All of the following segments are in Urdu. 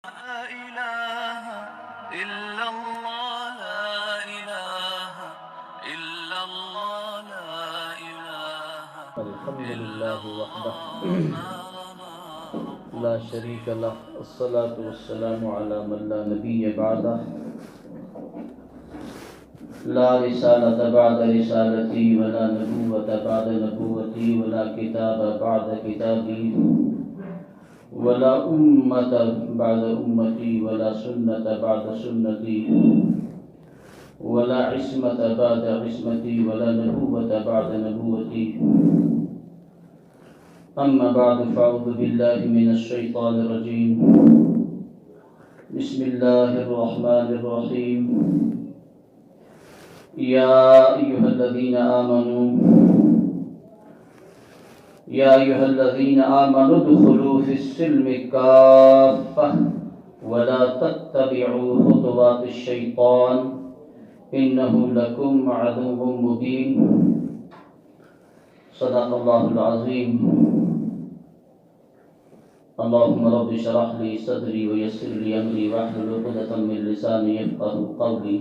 لا إله إلا الله لا إله إلا الله لا إله الحمد إلا لله وحده الله لا شريك له الصلاة والسلام على من لا نبي بعده لا رسالة بعد رسالتي ولا نبوة بعد نبوتي ولا كتاب بعد كتابي ولا أمة بعد أمتي ولا سنة بعد سنتي ولا عصمة بعد عصمتي ولا نبوة بعد نبوتي أما بعد فأعوذ بالله من الشيطان الرجيم بسم الله الرحمن الرحيم يا أيها الذين آمنوا ادخلوا في السلم كافة ولا تتبعوا خطوات الشيطان إنه لكم عدو مبين صدق الله العظيم اللهم رب اشرح لي صدري ويسر لي أمري واحلل عقدة من لساني يفقهوا قولي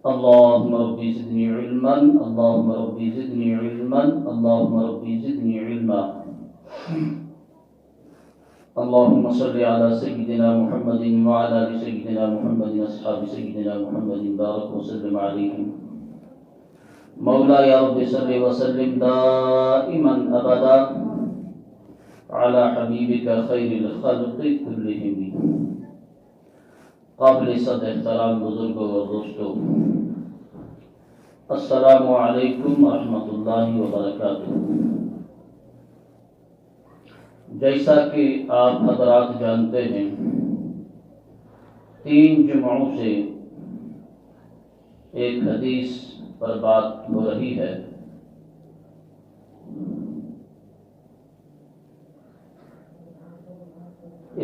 اللهم ربي زدني علما اللهم ربي زدني علما اللهم ربي زدني علما اللهم صل على سيدنا محمد وعلى آل سيدنا محمد أصحاب سيدنا محمد بارك وسلم عليهم مولا يا رب صل وسلم دائما أبدا على حبيبك خير الخلق كلهم قابل صد احترام بزرگوں اور دوستوں السلام علیکم ورحمۃ اللہ وبرکاتہ۔ جیسا کہ آپ حضرات جانتے ہیں 3 جمعوں سے ایک حدیث پر بات ہو رہی ہے۔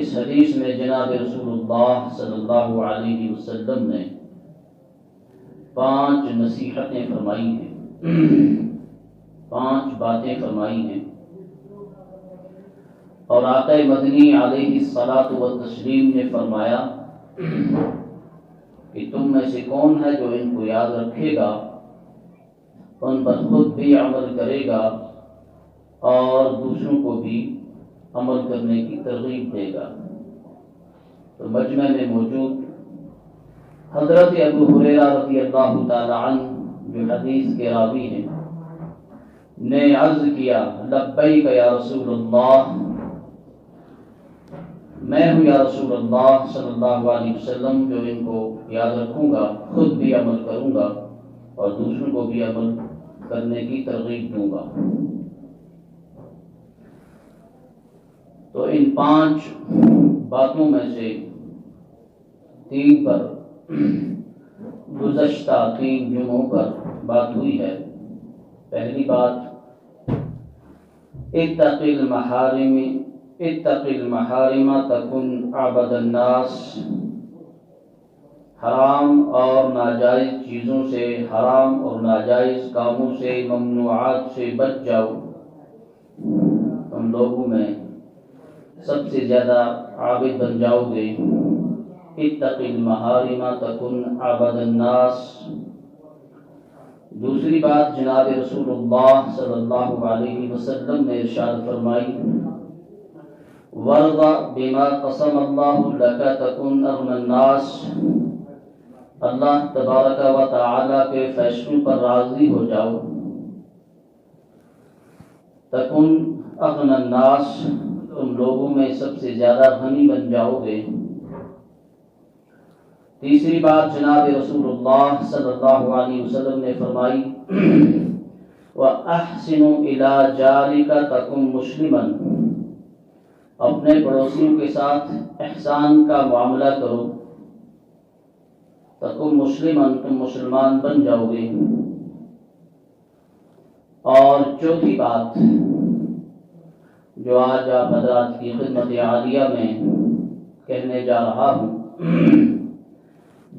اس حدیث میں جناب رسول اللہ صلی اللہ علیہ وسلم نے 5 نصیحتیں فرمائی ہیں، 5 باتیں فرمائی ہیں، اور آقا مدنی علیہ الصلاۃ والتسلیم نے فرمایا کہ تم میں سے کون ہے جو ان کو یاد رکھے گا، ان پر خود بھی عمل کرے گا اور دوسروں کو بھی عمل کرنے کی ترغیب دے گا۔ تو مجمع میں موجود حضرت ابو ہریرہ رضی اللہ تعالی عنہ جو حدیث کے راوی ہیں نے عرض کیا لبیک یا رسول اللہ، میں ہوں یا رسول اللہ صلی اللہ علیہ وسلم جو ان کو یاد رکھوں گا، خود بھی عمل کروں گا اور دوسروں کو بھی عمل کرنے کی ترغیب دوں گا۔ تو ان 5 باتوں میں سے 3 پر گزشتہ 3 جمعوں پر بات ہوئی ہے۔ پہلی بات اتق المحارم تکن عبد الناس، حرام اور ناجائز چیزوں سے، حرام اور ناجائز کاموں سے، ممنوعات سے بچ جاؤ، تم لوگوں میں سب سے زیادہ عابد بن جاؤ گے۔ اتق المحارم تکن عبد الناس۔ دوسری بات جناب رسول اللہ صلی اللہ علیہ وسلم نے ارشاد فرمائی وَارْضَ بِمَا قَسَمَ اللَّهُ لَكَ تَكُنْ أَغْنَى النَّاسِ، اللہ تبارک و تعالی کے فیصلوں پر راضی ہو جاؤ، تَكُنْ أَغْنَى النَّاسِ، تم لوگوں میں سب سے زیادہ غنی بن جاؤ گے۔ تیسری بات جناب رسول اللہ صلی اللہ علیہ وسلم نے فرمائی وَأَحْسِنُ إِلَى جَارِكَ تَكُنْ مُسْلِمًا، اپنے پڑوسیوں کے ساتھ احسان کا معاملہ کرو، تَكُنْ مُسْلِمًا، تم مسلمان بن جاؤ گے۔ اور چوتھی بات جو آج آپ حضرات کی خدمت عالیہ میں کہنے جا رہا ہوں،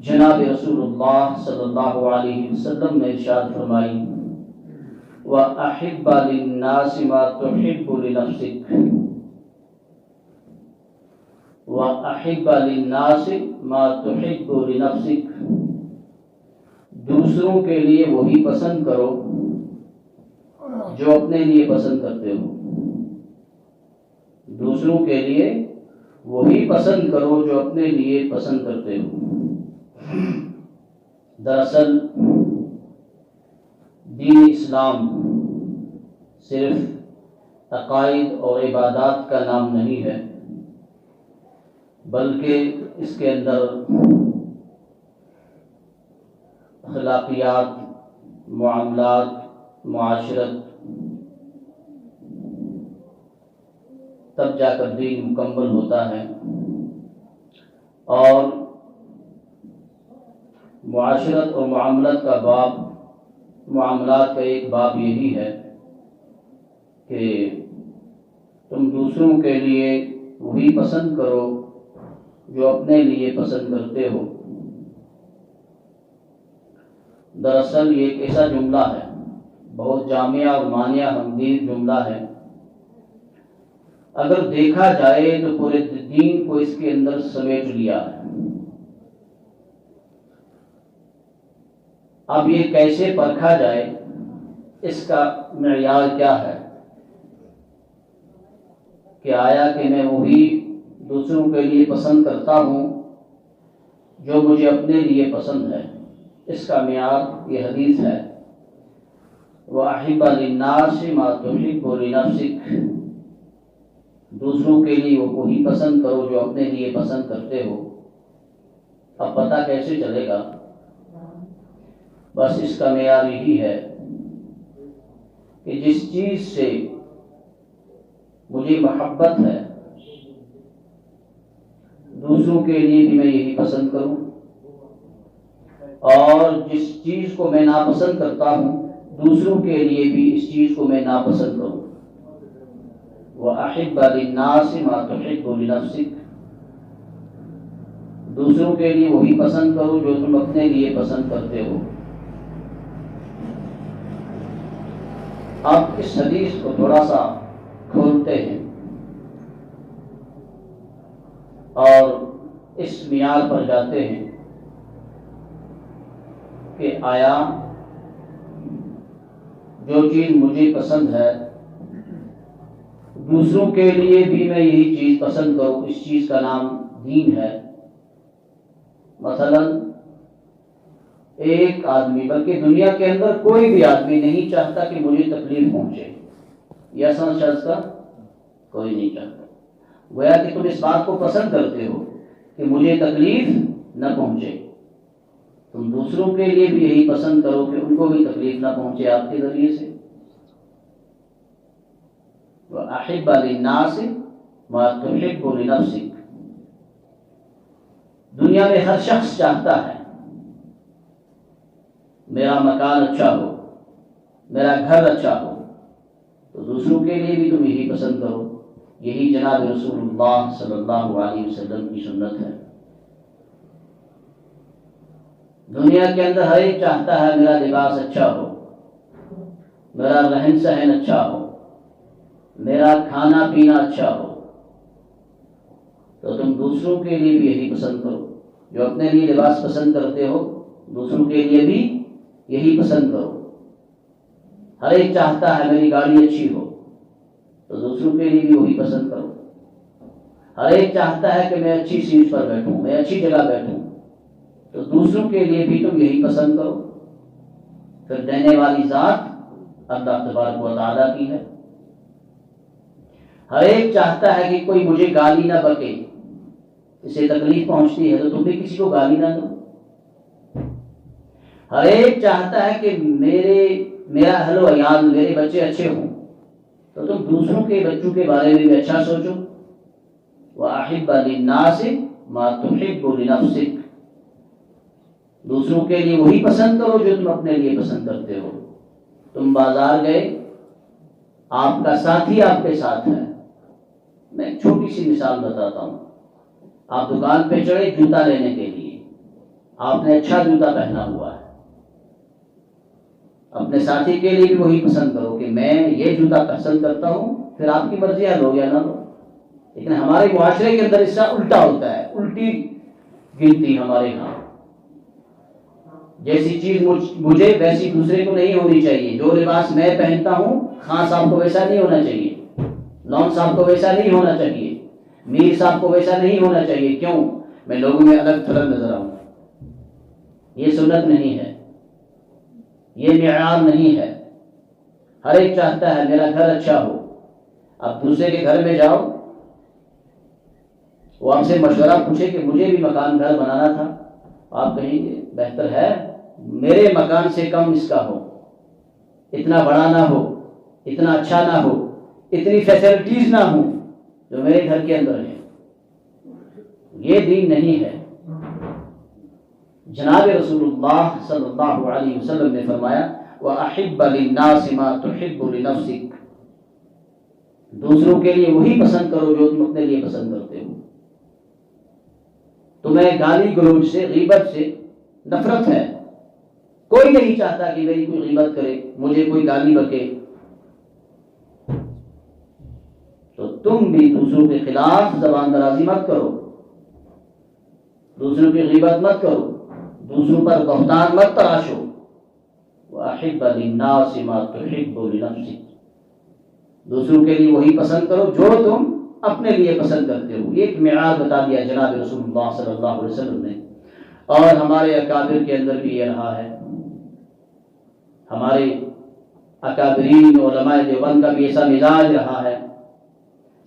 جناب رسول اللہ صلی اللہ علیہ وسلم نے ارشاد فرمائی وَأَحِبَّ لِلنَّاسِ مَا تُحِبُّ لِنَفْسِكَ، وَأَحِبَّ لِلنَّاسِ مَا تُحِبُّ لِنَفْسِكَ، دوسروں کے لیے وہی پسند کرو جو اپنے لیے پسند کرتے ہو. دوسروں کے لیے وہی پسند کرو جو اپنے لیے پسند کرتے ہو. دراصل دین اسلام صرف عقائد اور عبادات کا نام نہیں ہے، بلکہ اس کے اندر اخلاقیات، معاملات، معاشرت، تب جا کر دین مکمل ہوتا ہے. اور معاشرت اور معاملات کا باب، معاملات کا ایک باب یہی ہے کہ تم دوسروں کے لیے وہی پسند کرو جو اپنے لیے پسند کرتے ہو. دراصل یہ ایک ایسا جملہ ہے، بہت جامع اور مانع حمدید جملہ ہے. اگر دیکھا جائے تو پورے دین کو اس کے اندر سمیٹ لیا ہے. اب یہ کیسے پرکھا جائے، اس کا معیار کیا ہے کہ آیا کہ میں وہی دوسروں کے لیے پسند کرتا ہوں جو مجھے اپنے لیے پسند ہے. اس کا معیار یہ حدیث ہے، وَأَحِبَّ لِلنَّاسِ مَا تُحِبُّ لِنَفْسِكَ، دوسروں کے لیے وہ وہی پسند کرو جو اپنے لیے پسند کرتے ہو. اب پتہ کیسے چلے گا؟ بس اس کا معیار یہی ہے کہ جس چیز سے مجھے محبت ہے دوسروں کے لیے بھی میں یہی پسند کروں، اور جس چیز کو میں ناپسند کرتا ہوں دوسروں کے لیے بھی اس چیز کو میں ناپسند کروں. وَأَحِبَّ لِلنَّاسِ مَا تُحِبُّ لِنَفْسِكَ، دوسروں کے لیے وہی پسند کرو جو تم اپنے لیے پسند کرتے ہو. اب اس حدیث کو تھوڑا سا کھولتے ہیں اور اس معیار پر جاتے ہیں کہ آیا جو چیز مجھے پسند ہے دوسروں کے لیے بھی میں یہی چیز پسند کروں، اس چیز کا نام دین ہے. مثلا ایک آدمی، بلکہ دنیا کے اندر کوئی بھی آدمی نہیں چاہتا کہ مجھے تکلیف پہنچے، یہ اصل شخص کا کوئی نہیں چاہتا. گویا کہ تم اس بات کو پسند کرتے ہو کہ مجھے تکلیف نہ پہنچے. تم دوسروں کے لیے بھی یہی پسند کرو کہ ان کو بھی تکلیف نہ پہنچے آپ کے ذریعے سے. وَأَحِبَّ لِلنَّاسِ مَا تُحِبُّ لِنَفْسِكَ، دنیا میں ہر شخص چاہتا ہے میرا مکان اچھا ہو، میرا گھر اچھا ہو، تو دوسروں کے لیے بھی تم یہی پسند کرو. یہی جناب رسول اللہ صلی اللہ علیہ وسلم کی سنت ہے. دنیا کے اندر ہر ایک چاہتا ہے میرا لباس اچھا ہو، میرا رہن سہن اچھا ہو، میرا کھانا پینا اچھا ہو. تو تم دوسروں کے لیے بھی یہی پسند کرو، جو اپنے لیے لباس پسند کرتے ہو دوسروں کے لیے بھی یہی پسند کرو. ہر ایک چاہتا ہے میری گاڑی اچھی ہو، تو دوسروں کے لیے بھی وہی پسند کرو. ہر ایک چاہتا ہے کہ میں اچھی سیٹ پر بیٹھوں، میں اچھی جگہ بیٹھوں، تو دوسروں کے لیے بھی تم یہی پسند کرو. پھر دینے والی ذات اللہ تبارک و تعالیٰ کی ہے. ہر ایک چاہتا ہے کہ کوئی مجھے گالی نہ بکے، اسے تکلیف پہنچتی ہے تو تم بھی کسی کو گالی نہ دو. ہر ایک چاہتا ہے کہ میرا اہل و عیال، میرے بچے اچھے ہوں، تو تم دوسروں کے بچوں کے بارے میں بھی اچھا سوچو. وَأَحِبَّ لِلنَّاسِ مَا تُحِبُّ لِنَفْسِكَ، دوسروں کے لیے وہی پسند کرو جو تم اپنے لیے پسند کرتے ہو. تم بازار گئے، آپ کا ساتھی آپ کے ساتھ ہے. میں ایک چھوٹی سی مثال بتاتا ہوں. آپ دکان پہ چڑھے جوتا لینے کے لیے، آپ نے اچھا جوتا پہنا ہوا ہے. اپنے ساتھی کے لیے بھی وہی پسند کرو کہ میں یہ جوتا پسند کرتا ہوں، پھر آپ کی مرضی ہے لو یا نہ لو. لیکن ہمارے معاشرے کے اندر اس کا الٹا ہوتا ہے، الٹی گنتی ہمارے ہاں. جیسی چیز مجھے ویسی دوسرے کو نہیں ہونی چاہیے. جو لباس میں پہنتا ہوں خان صاحب کو ویسا نہیں ہونا چاہیے، نون صاحب کو ویسا نہیں ہونا چاہیے، میر صاحب کو ویسا نہیں ہونا چاہیے. کیوں؟ میں لوگوں میں الگ تھلگ نظر آؤں. یہ سنت نہیں ہے، یہ معیار نہیں ہے. ہر ایک چاہتا ہے میرا گھر اچھا ہو. اب دوسرے کے گھر میں جاؤ، وہ آپ سے مشورہ پوچھے کہ مجھے بھی مکان گھر بنانا تھا، آپ کہیں گے بہتر ہے میرے مکان سے کم اس کا ہو، اتنا بڑا نہ ہو، اتنا اچھا نہ ہو، اتنی فیسلٹیز نہ ہوں جو میرے گھر کے اندر ہیں. یہ دین نہیں ہے. جناب رسول اللہ صلی اللہ علیہ وسلم نے فرمایا وَأَحِبَّ لِلنَّاسِ مَا تُحِبُّ لِنَفْسِكَ، دوسروں کے لیے وہی پسند کرو جو تم اپنے لیے پسند کرتے ہو. تمہیں گالی گلوچ سے، غیبت سے نفرت ہے. کوئی نہیں چاہتا کہ میری کوئی غیبت کرے، مجھے کوئی گالی بکے. تو تم بھی دوسروں کے خلاف زبان درازی مت کرو، دوسروں کی غیبت مت کرو، دوسروں پر بہتان مت تراشو. وَأَحِبَّ لِلنَّاسِ مَا تُحِبُّ لِنَفْسِكَ، دوسروں کے لیے وہی پسند کرو جو تم اپنے لیے پسند کرتے ہو. یہ ایک معیار بتا دیا جناب رسول اللہ صلی اللہ علیہ وسلم نے. اور ہمارے اکابر کے اندر بھی یہ رہا ہے. ہمارے اکابرین علماء دیوبند کا بھی ایسا مزاج رہا ہے.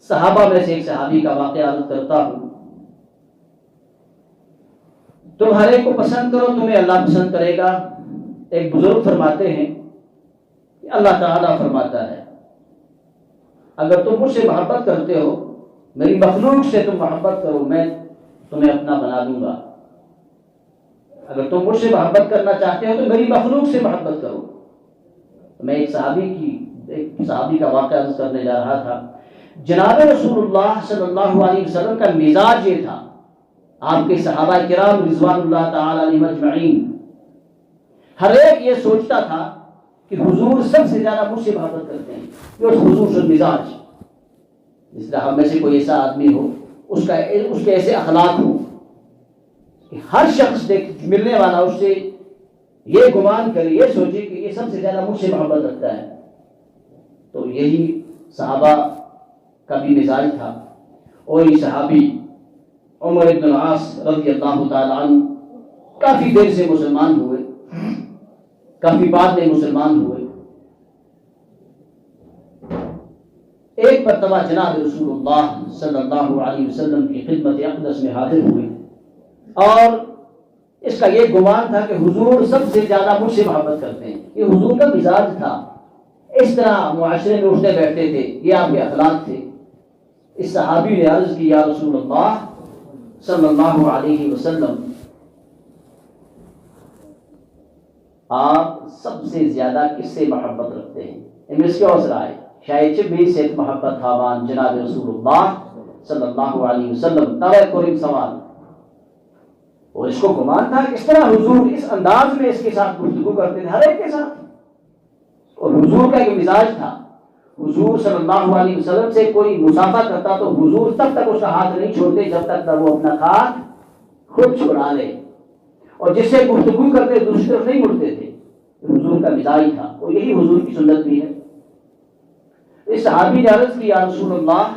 صحابہ میں سے ایک صحابی کا واقعہ عرض کرتا ہوں. تم ہر ایک کو پسند کرو تمہیں اللہ پسند کرے گا. ایک بزرگ فرماتے ہیں کہ اللہ تعالیٰ فرماتا ہے اگر تم مجھ سے محبت کرتے ہو، میری مخلوق سے تم محبت کرو، میں تمہیں اپنا بنا دوں گا. اگر تم مجھ سے محبت کرنا چاہتے ہو تو میری مخلوق سے محبت کرو. میں ایک صحابی کا واقعہ عرض کرنے جا رہا تھا. جناب رسول اللہ صلی اللہ علیہ وسلم کا مزاج یہ تھا. آپ کے صحابہ کرام رضوان اللہ تعالی علیہم اجمعین ہر ایک یہ سوچتا تھا کہ حضور سب سے زیادہ مجھ سے محبت کرتے ہیں. یہ حضور سے مزاج، جس طرح ہم میں سے کوئی ایسا آدمی ہو اس کے ایسے اخلاق ہو کہ ہر شخص ملنے والا اس سے یہ گمان کرے، یہ سوچے کہ یہ سب سے زیادہ مجھ سے محبت رکھتا ہے. تو یہی صحابہ کا بھی مزاج تھا. اور یہ صحابی عمر بن العاص رضی اللہ تعالی عنہ کافی دیر سے مسلمان ہوئے، کافی بعد میں مسلمان ہوئے. ایک مرتبہ جناب رسول اللہ صلی اللہ علیہ وسلم کی خدمت اقدس میں حاضر ہوئے اور اس کا یہ گمان تھا کہ حضور سب سے زیادہ مجھ سے محبت کرتے ہیں. یہ حضور کا مزاج تھا. اس طرح معاشرے میں اٹھتے بیٹھتے تھے، یہ آپ کے اخلاق تھے. اس صحابی نے عرض کی یا رسول اللہ صلی اللہ علیہ وسلم، آپ سب سے زیادہ کس سے محبت رکھتے ہیں؟ امس کے حوصلہ ہے شاید بھی سے محبت تھاوان جناب رسول اللہ صلی اللہ علیہ وسلم توے قریب سوال. اور اس کو گمان تھا کہ اس طرح حضور اس انداز میں اس کے ساتھ گفتگو کرتے تھے ہر ایک کے ساتھ. اور حضور کا ایک مزاج تھا، حضور صلی اللہ علیہ وسلم سے کوئی مسافہ کرتا تو حضور تب تک اس کا ہاتھ نہیں چھوڑتے جب تک وہ اپنا ہاتھ خود چھڑا لے. اور جس سے گفتگو کرتے دوسری طرف نہیں مڑتے تھے. حضور کا مزاج تھا اور یہی حضور کی سنت بھی ہے. اس صحابی نے عرض کی یا رسول اللہ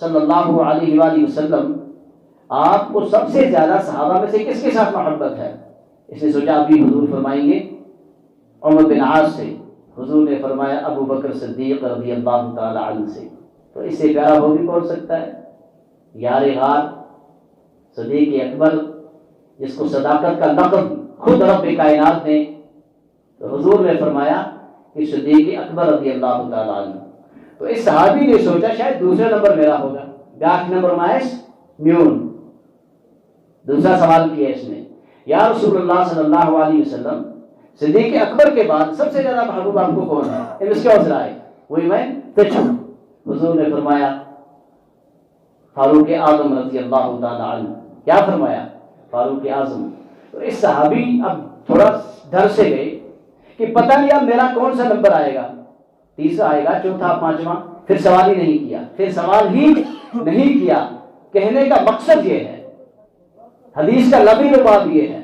صلی اللہ علیہ وآلہ وسلم، آپ کو سب سے زیادہ صحابہ میں سے کس کے ساتھ محبت ہے؟ اس نے سوچا ابھی حضور فرمائیں گے عمر بن عاص سے. حضور نے فرمایا ابو بکر صدیق رضی اللہ تعالی عنہ سے. تو اس سے پیارا ہو بھی کون سکتا ہے؟ یار غار صدیق اکبر، جس کو صداقت کا لقب خود رب کائنات نے. تو حضور نے فرمایا کہ صدیق اکبر رضی اللہ تعالی عنہ. تو اس صحابی نے سوچا شاید دوسرا نمبر میرا ہوگا، بیاک نمبر مائش میون. دوسرا سوال کیا اس نے یا رسول اللہ صلی اللہ علیہ وسلم، صدیق اکبر کے بعد سب سے زیادہ محبوب آپ کو کون ہے؟ اس کے حوصلہ ہے وہی میں تجھوں. حضور نے فرمایا فاروق اعظم رضی اللہ تعالی عنہ. کیا فرمایا؟ فاروق اعظم. تو اس صحابی اب تھوڑا ڈر سے گئے کہ پتہ نہیں اب میرا کون سا نمبر آئے گا، تیسرا آئے گا، چوتھا، پانچواں. پھر سوال ہی نہیں کیا. پھر سوال ہی نہیں کیا. کہنے کا مقصد یہ ہے, حدیث کا لبی لباب یہ ہے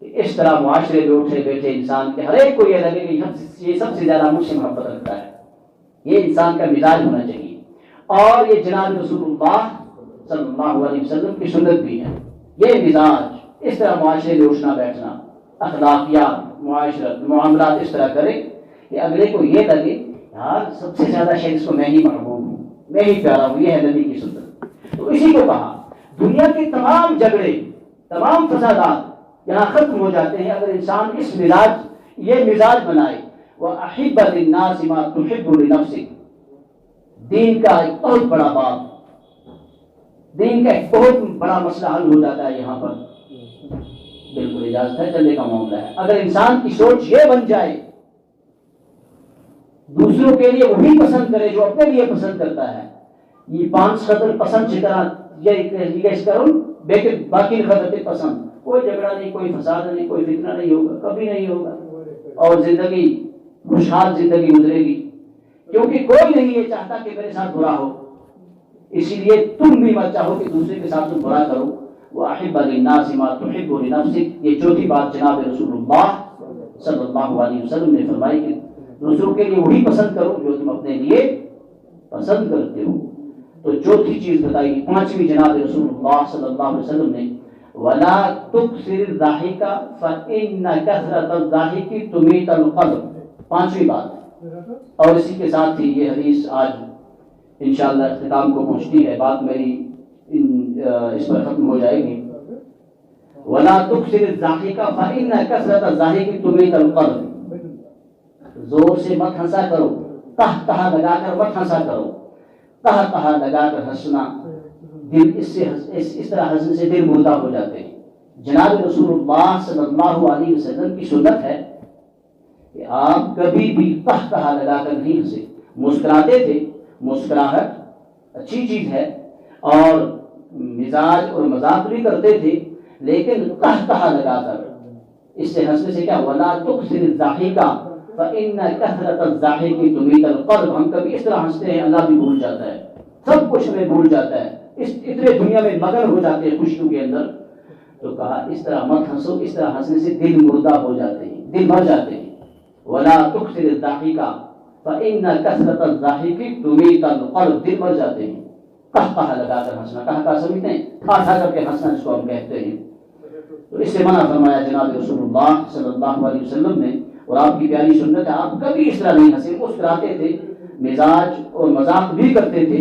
کہ اس طرح معاشرے میں اٹھے بیٹھے انسان کے ہر ایک کو یہ لگے کہ یہ سب سے زیادہ مجھ سے محبت رکھتا ہے. یہ انسان کا مزاج ہونا چاہیے. اور یہ جناب رسول اللہ صلی اللہ علیہ وسلم کی سنت بھی ہے. یہ مزاج, اس طرح معاشرے میں اٹھنا بیٹھنا, اخلاقیات, معاشرت, معاملات اس طرح کرے کہ اگلے کو یہ لگے یار سب سے زیادہ شاید اس کو میں ہی محبوب ہوں, میں ہی پیارا ہوں. یہ ہے نبی کی سنت. تو اسی کو کہا دنیا کے تمام جھگڑے, تمام فسادات یہاں ختم ہو جاتے ہیں اگر انسان اس مزاج, یہ مزاج بنائے. وَأَحِبَّ لِلنَّاسِ مَا تُحِبُّ لِنَفْسِكَ. دین کا ایک بہت بڑا باب, دین کا ایک بہت بڑا مسئلہ حل ہو جاتا ہے یہاں پر. بالکل اجازت ہے, چلنے کا معاملہ ہے. اگر انسان کی سوچ یہ بن جائے دوسروں کے لیے وہی پسند کرے جو اپنے لیے پسند کرتا ہے. یہ 5 خطر پسند چکرا یہ کرو لیکن باقی خطر پسند, کوئی جھگڑا نہیں, کوئی فساد نہیں, کوئی فتنہ نہیں ہوگا, کبھی نہیں ہوگا, اور زندگی خوشحال زندگی گزرے گی. کیونکہ کوئی نہیں یہ چاہتا کہ میرے ساتھ برا ہو, اسی لیے تم بھی مت چاہو کہ دوسرے کے ساتھ تم برا کرو. وَأَحِبَّ لِلنَّاسِ مَا تُحِبُّ لِنَفْسِكَ. یہ چوتھی بات جناب رسول اللہ صلی اللہ علیہ وسلم نے فرمائی کہ دوسروں کے لیے وہی پسند کرو جو تم اپنے لیے پسند کرتے ہو. تو چوتھی چیز بتائی. پانچویں جناب رسول اللہ صلی اللہ علیہ وسلم نے وَلَا تُكْثِرِ الضَّحِكَ فَإِنَّ كَثْرَةَ الضَّحِكِ تُمِيتُ الْقَلْبَ. پانچویں بات. اور اسی کے ساتھ ہی یہ حدیث آج انشاءاللہ اختتام کو پہنچتی ہے. بات میری اس پر ختم ہو جائے گی. وَلَا تُكْثِرِ الضَّحِكَ فَإِنَّ كَثْرَةَ الضَّحِكِ تُمِيتُ الْقَلْبَ. زور سے مت ہنسا کرو, تہہ لگا کر مت ہنسا کرو. تہہ لگا کر ہنسنا, دل اس طرح ہنسنے سے دل مردہ ہو جاتے ہیں. جناب رسول اللہ صلی اللہ علیہ وسلم کی سنت ہے کہ آپ کبھی بھی تہہ لگا کر نہیں ہنسے, مسکراتے تھے. مسکراہٹ اچھی چیز ہے اور مزاج اور مذاق بھی کرتے تھے, لیکن تہہ لگا کر, اس سے ہنسنے سے کیا, وَلَا تُكْثِرِ الضَّحِكَ فَإِنَّ كَثْرَةَ الضَّحِكِ تُمِيتُ الْقَلْبَ. ہم کبھی اس طرح ہنستے ہیں اللہ بھی بھول جاتا ہے, سب کچھ ہمیں بھول جاتا ہے, اتنے دنیا میں مگن ہو جاتے ہیں خوشیوں کے اندر. تو کہا اس طرح مت ہنسو, اس طرح ہنسنے سے دل مردہ ہو جاتے ہیں, دل مر جاتے ہیں. وَلَا تُكْثِرِ الضَّحِكَ فَإِنَّ كَثْرَةَ الضَّحِكِ تُمِيتُ الْقَلْبَ. دل مر جاتے ہیں. تہہ لگا کر ہنسنا, کہا سمجھتے ہیں, ٹھا کر کے ہنسنا جس کو ہم کہتے ہیں. تو اس سے منع فرمایا جناب رسول اللہ صلی اللہ علیہ وسلم نے. اور آپ کی پیاری سنت ہے, آپ کبھی اس طرح نہیں ہنسے, مسکراتے تھے, مزاج اور مذاق بھی کرتے تھے,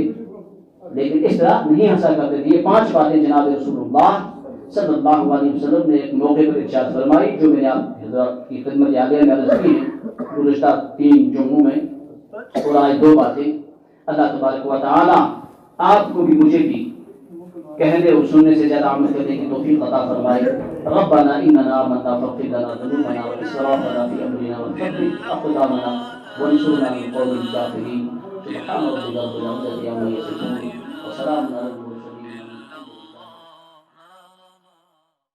لیکن اس طرح نہیں ہنسا کرتے تھے. یہ 5 باتیں جناب رسول اللہ صلی اللہ علیہ وسلم نے ایک موقع پر ارشاد فرمائی, جو میں نے آپ حضرات کی خدمت عالیہ میں عرض کی ہے گزشتہ 3 جمعوں میں. اور آج 2 باتیں. اللہ تبارک و تعالی آپ کو بھی مجھے بھی کہنے اور سننے سے زیادہ عمل کرنے کی توفیق عطا فرمائے. ربنا اننا آمنا فاغفر لنا ذنوبنا واسرافنا في امرنا وثبت اقدامنا وانصرنا على القوم الكافرين. سبحان ربك رب العزة عما يصفون وسلام على